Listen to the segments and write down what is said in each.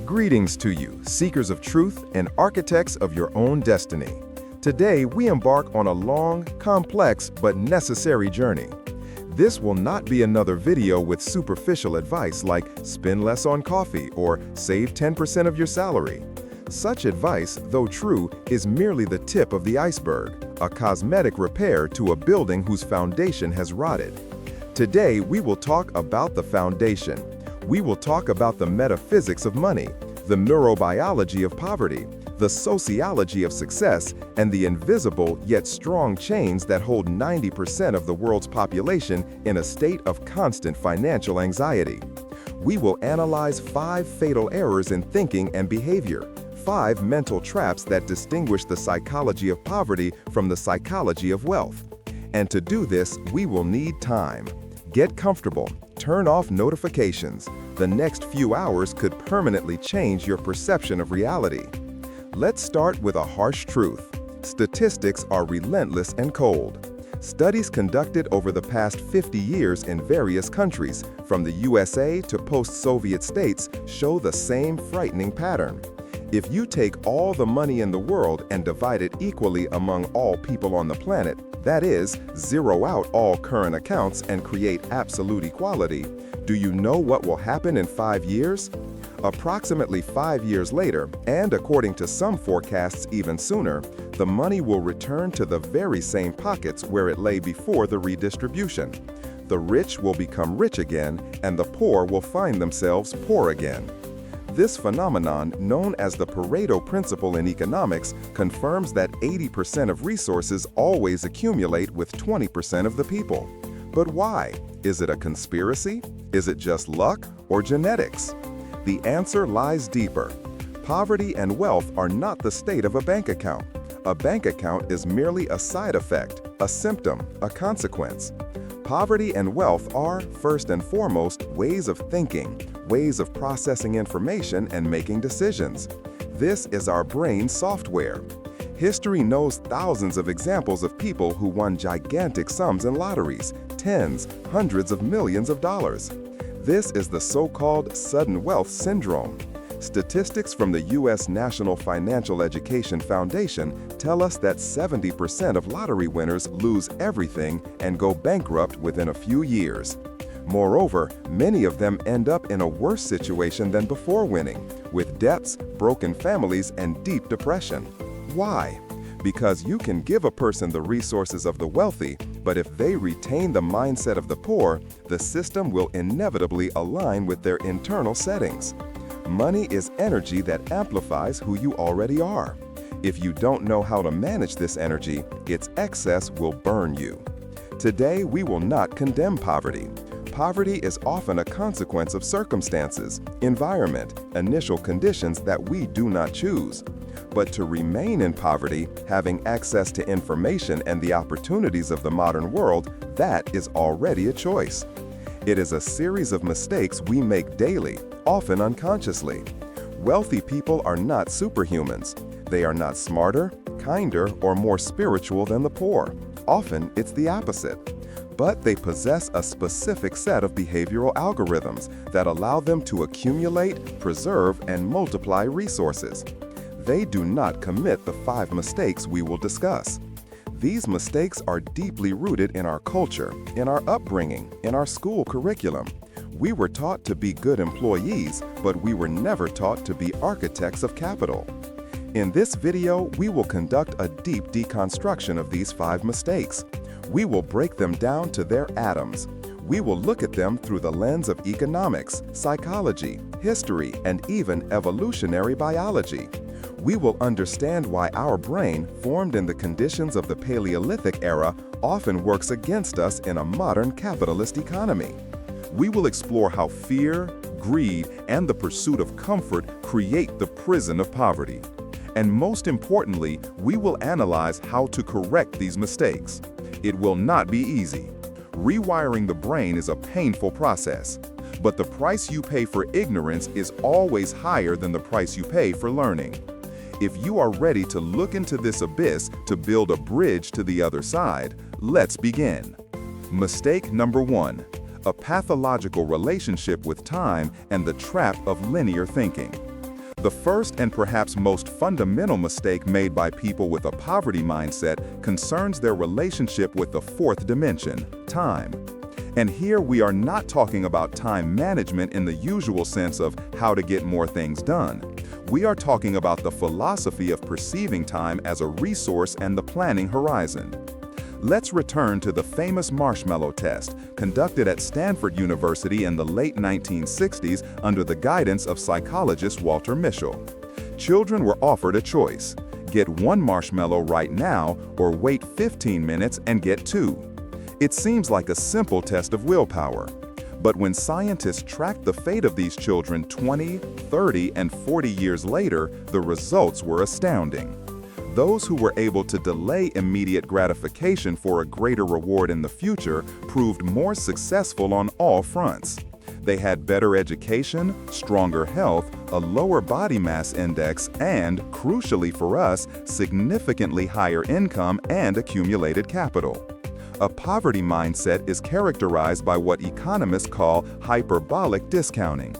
Greetings to you, seekers of truth and architects of your own destiny. Today, we embark on a long, complex, but necessary journey. This will not be another video with superficial advice like spend less on coffee or save 10% of your salary. Such advice, though true, is merely the tip of the iceberg, a cosmetic repair to a building whose foundation has rotted. Today, we will talk about the foundation. We will talk about the metaphysics of money, the neurobiology of poverty, the sociology of success, and the invisible yet strong chains that hold 90% of the world's population in a state of constant financial anxiety. We will analyze 5 fatal errors in thinking and behavior, 5 mental traps that distinguish the psychology of poverty from the psychology of wealth. And to do this, we will need time. Get comfortable. Turn off notifications. The next few hours could permanently change your perception of reality. Let's start with a harsh truth. Statistics are relentless and cold. Studies conducted over the past 50 years in various countries, from the USA to post-Soviet states, show the same frightening pattern. If you take all the money in the world and divide it equally among all people on the planet, that is, zero out all current accounts and create absolute equality, do you know what will happen in 5 years? Approximately 5 years later, and according to some forecasts even sooner, the money will return to the very same pockets where it lay before the redistribution. The rich will become rich again, and the poor will find themselves poor again. This phenomenon, known as the Pareto principle in economics, confirms that 80% of resources always accumulate with 20% of the people. But why? Is it a conspiracy? Is it just luck or genetics? The answer lies deeper. Poverty and wealth are not the state of a bank account. A bank account is merely a side effect, a symptom, a consequence. Poverty and wealth are, first and foremost, ways of thinking, ways of processing information and making decisions. This is our brain's software. History knows thousands of examples of people who won gigantic sums in lotteries, tens, hundreds of millions of dollars. This is the so-called sudden wealth syndrome. Statistics from the U.S. National Financial Education Foundation tell us that 70% of lottery winners lose everything and go bankrupt within a few years. Moreover, many of them end up in a worse situation than before winning, with debts, broken families, and deep depression. Why? Because you can give a person the resources of the wealthy, but if they retain the mindset of the poor, the system will inevitably align with their internal settings. Money is energy that amplifies who you already are. If you don't know how to manage this energy, its excess will burn you. Today, we will not condemn poverty. Poverty is often a consequence of circumstances, environment, initial conditions that we do not choose. But to remain in poverty, having access to information and the opportunities of the modern world, that is already a choice. It is a series of mistakes we make daily, often unconsciously. Wealthy people are not superhumans. They are not smarter, kinder, or more spiritual than the poor. Often, it's the opposite. But they possess a specific set of behavioral algorithms that allow them to accumulate, preserve, and multiply resources. They do not commit the 5 mistakes we will discuss. These mistakes are deeply rooted in our culture, in our upbringing, in our school curriculum. We were taught to be good employees, but we were never taught to be architects of capital. In this video, we will conduct a deep deconstruction of these 5 mistakes. We will break them down to their atoms. We will look at them through the lens of economics, psychology, history, and even evolutionary biology. We will understand why our brain, formed in the conditions of the Paleolithic era, often works against us in a modern capitalist economy. We will explore how fear, greed, and the pursuit of comfort create the prison of poverty. And most importantly, we will analyze how to correct these mistakes. It will not be easy. Rewiring the brain is a painful process, but the price you pay for ignorance is always higher than the price you pay for learning. If you are ready to look into this abyss to build a bridge to the other side, let's begin. Mistake number 1. A pathological relationship with time and the trap of linear thinking. The first and perhaps most fundamental mistake made by people with a poverty mindset concerns their relationship with the fourth dimension, time. And here we are not talking about time management in the usual sense of how to get more things done. We are talking about the philosophy of perceiving time as a resource and the planning horizon. Let's return to the famous marshmallow test, conducted at Stanford University in the late 1960s under the guidance of psychologist Walter Mischel. Children were offered a choice: get one marshmallow right now or wait 15 minutes and get two. It seems like a simple test of willpower. But when scientists tracked the fate of these children 20, 30, and 40 years later, the results were astounding. Those who were able to delay immediate gratification for a greater reward in the future proved more successful on all fronts. They had better education, stronger health, a lower body mass index, and, crucially for us, significantly higher income and accumulated capital. A poverty mindset is characterized by what economists call hyperbolic discounting.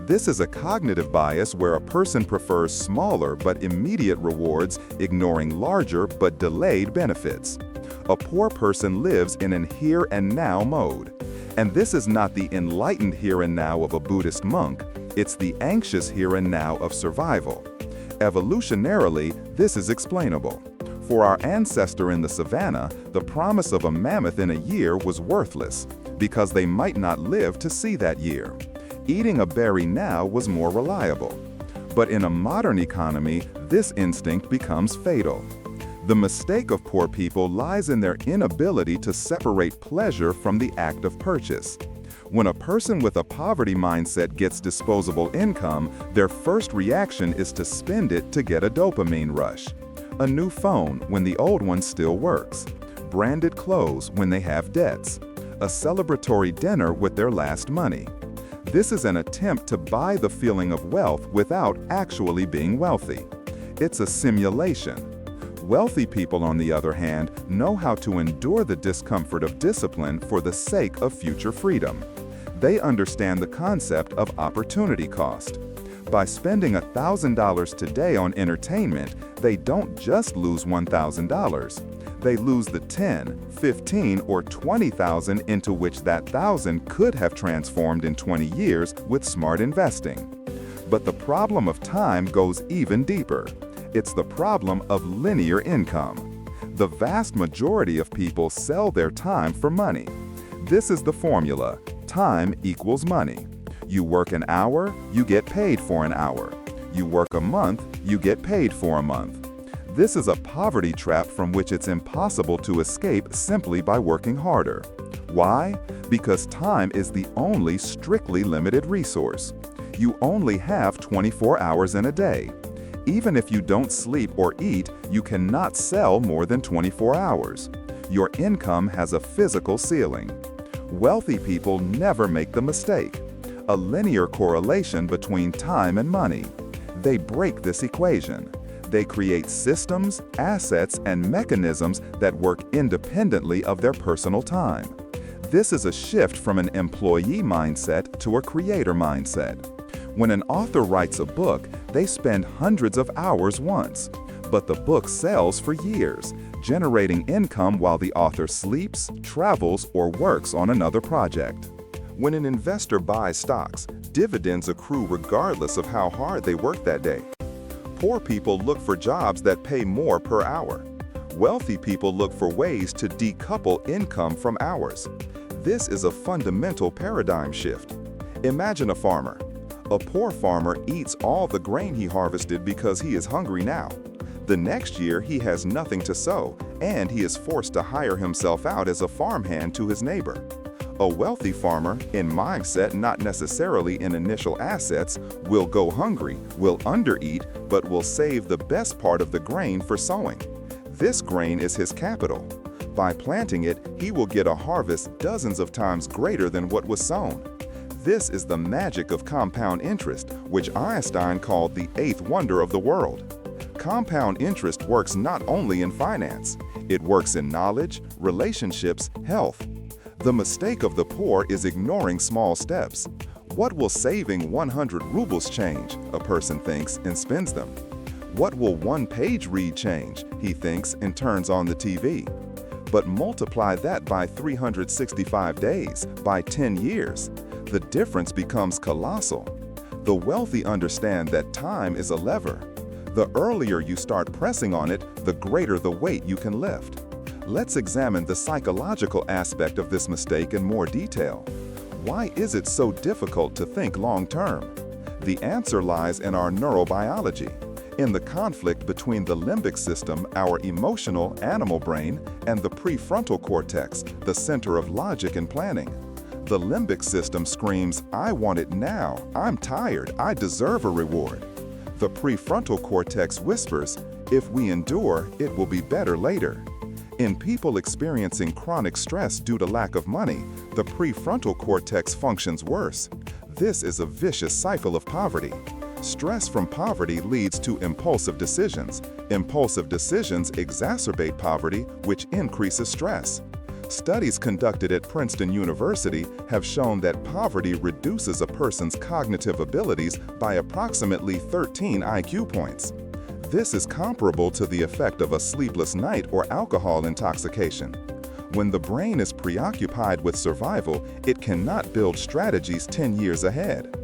This is a cognitive bias where a person prefers smaller but immediate rewards, ignoring larger but delayed benefits. A poor person lives in an here and now mode. And this is not the enlightened here and now of a Buddhist monk, it's the anxious here and now of survival. Evolutionarily, this is explainable. For our ancestor in the savannah, the promise of a mammoth in a year was worthless, because they might not live to see that year. Eating a berry now was more reliable. But in a modern economy, this instinct becomes fatal. The mistake of poor people lies in their inability to separate pleasure from the act of purchase. When a person with a poverty mindset gets disposable income, their first reaction is to spend it to get a dopamine rush. A new phone when the old one still works. Branded clothes when they have debts. A celebratory dinner with their last money. This is an attempt to buy the feeling of wealth without actually being wealthy. It's a simulation. Wealthy people, on the other hand, know how to endure the discomfort of discipline for the sake of future freedom. They understand the concept of opportunity cost. By spending $1,000 today on entertainment, they don't just lose $1,000. They lose the 10, 15, or 20,000 into which that 1,000 could have transformed in 20 years with smart investing. But the problem of time goes even deeper. It's the problem of linear income. The vast majority of people sell their time for money. This is the formula: time equals money. You work an hour, you get paid for an hour. You work a month, you get paid for a month. This is a poverty trap from which it's impossible to escape simply by working harder. Why? Because time is the only strictly limited resource. You only have 24 hours in a day. Even if you don't sleep or eat, you cannot sell more than 24 hours. Your income has a physical ceiling. Wealthy people never make the mistake: a linear correlation between time and money. They break this equation. They create systems, assets, and mechanisms that work independently of their personal time. This is a shift from an employee mindset to a creator mindset. When an author writes a book, they spend hundreds of hours once, but the book sells for years, generating income while the author sleeps, travels, or works on another project. When an investor buys stocks, dividends accrue regardless of how hard they work that day. Poor people look for jobs that pay more per hour. Wealthy people look for ways to decouple income from hours. This is a fundamental paradigm shift. Imagine a farmer. A poor farmer eats all the grain he harvested because he is hungry now. The next year, he has nothing to sow, and he is forced to hire himself out as a farmhand to his neighbor. A wealthy farmer, in mindset not necessarily in initial assets, will go hungry, will undereat, but will save the best part of the grain for sowing. This grain is his capital. By planting it, he will get a harvest dozens of times greater than what was sown. This is the magic of compound interest, which Einstein called the eighth wonder of the world. Compound interest works not only in finance, it works in knowledge, relationships, health. The mistake of the poor is ignoring small steps. What will saving 100 rubles change? A person thinks and spends them. What will one page read change? He thinks and turns on the TV. But multiply that by 365 days, by 10 years. The difference becomes colossal. The wealthy understand that time is a lever. The earlier you start pressing on it, the greater the weight you can lift. Let's examine the psychological aspect of this mistake in more detail. Why is it so difficult to think long-term? The answer lies in our neurobiology, in the conflict between the limbic system, our emotional animal brain, and the prefrontal cortex, the center of logic and planning. The limbic system screams, "I want it now, I'm tired, I deserve a reward." The prefrontal cortex whispers, "If we endure, it will be better later." In people experiencing chronic stress due to lack of money, the prefrontal cortex functions worse. This is a vicious cycle of poverty. Stress from poverty leads to impulsive decisions. Impulsive decisions exacerbate poverty, which increases stress. Studies conducted at Princeton University have shown that poverty reduces a person's cognitive abilities by approximately 13 IQ points. This is comparable to the effect of a sleepless night or alcohol intoxication. When the brain is preoccupied with survival, it cannot build strategies 10 years ahead.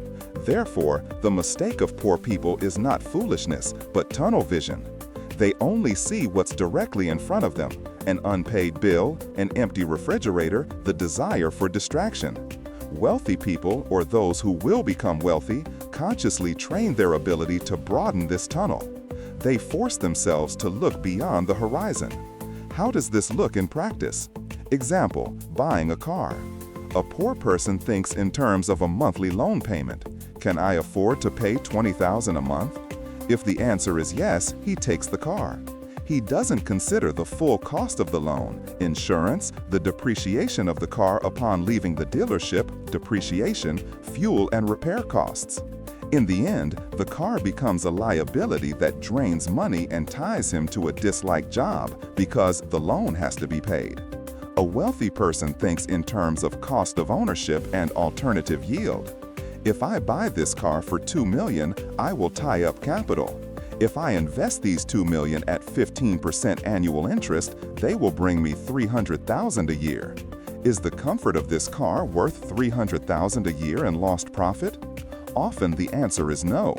Therefore, the mistake of poor people is not foolishness, but tunnel vision. They only see what's directly in front of them: an unpaid bill, an empty refrigerator, the desire for distraction. Wealthy people, or those who will become wealthy, consciously train their ability to broaden this tunnel. They force themselves to look beyond the horizon. How does this look in practice? Example, buying a car. A poor person thinks in terms of a monthly loan payment. Can I afford to pay $20,000 a month? If the answer is yes, he takes the car. He doesn't consider the full cost of the loan, insurance, the depreciation of the car upon leaving the dealership, depreciation, fuel and repair costs. In the end, the car becomes a liability that drains money and ties him to a disliked job because the loan has to be paid. A wealthy person thinks in terms of cost of ownership and alternative yield. If I buy this car for $2 million, I will tie up capital. If I invest these $2 million at 15% annual interest, they will bring me $300,000 a year. Is the comfort of this car worth $300,000 a year in lost profit? Often the answer is no,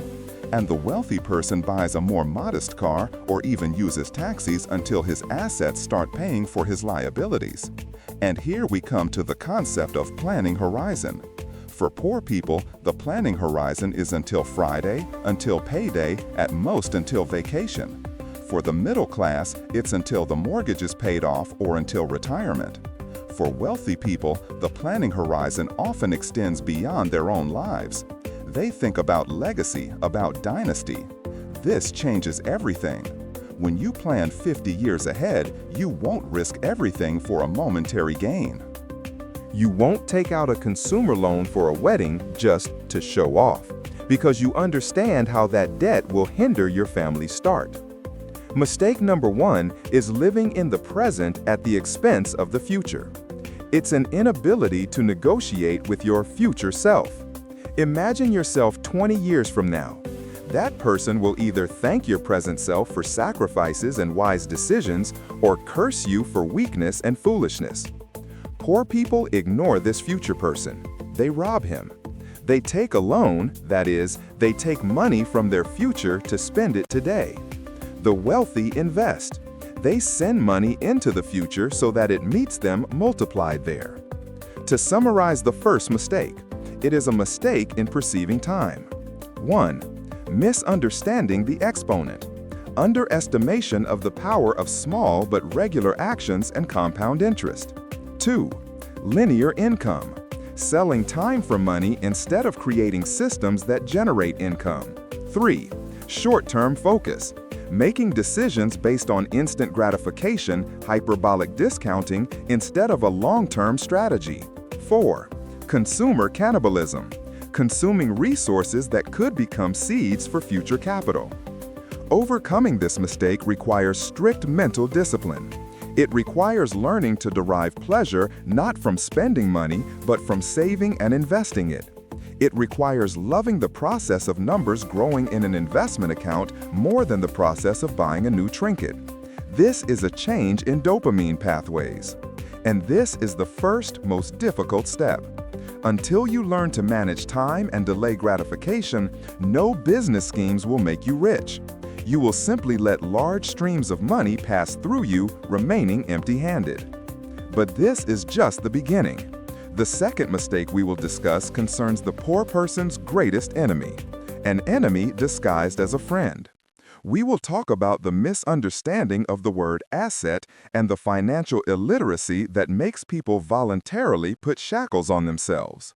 and the wealthy person buys a more modest car or even uses taxis until his assets start paying for his liabilities. And here we come to the concept of planning horizon. For poor people, the planning horizon is until Friday, until payday, at most until vacation. For the middle class, it's until the mortgage is paid off or until retirement. For wealthy people, the planning horizon often extends beyond their own lives. They think about legacy, about dynasty. This changes everything. When you plan 50 years ahead, you won't risk everything for a momentary gain. You won't take out a consumer loan for a wedding just to show off, because you understand how that debt will hinder your family's start. Mistake number 1 is living in the present at the expense of the future. It's an inability to negotiate with your future self. Imagine yourself 20 years from now. That person will either thank your present self for sacrifices and wise decisions or curse you for weakness and foolishness. Poor people ignore this future person. They rob him. They take a loan, that is, they take money from their future to spend it today. The wealthy invest. They send money into the future so that it meets them multiplied there. To summarize the first mistake, it is a mistake in perceiving time. 1. Misunderstanding the exponent. Underestimation of the power of small but regular actions and compound interest. 2. Linear income. Selling time for money instead of creating systems that generate income. 3. Short-term focus. Making decisions based on instant gratification, hyperbolic discounting, instead of a long-term strategy. 4. Consumer cannibalism. Consuming resources that could become seeds for future capital. Overcoming this mistake requires strict mental discipline. It requires learning to derive pleasure not from spending money, but from saving and investing it. It requires loving the process of numbers growing in an investment account more than the process of buying a new trinket. This is a change in dopamine pathways. And this is the first, most difficult step. Until you learn to manage time and delay gratification, no business schemes will make you rich. You will simply let large streams of money pass through you, remaining empty-handed. But this is just the beginning. The second mistake we will discuss concerns the poor person's greatest enemy, an enemy disguised as a friend. We will talk about the misunderstanding of the word asset and the financial illiteracy that makes people voluntarily put shackles on themselves.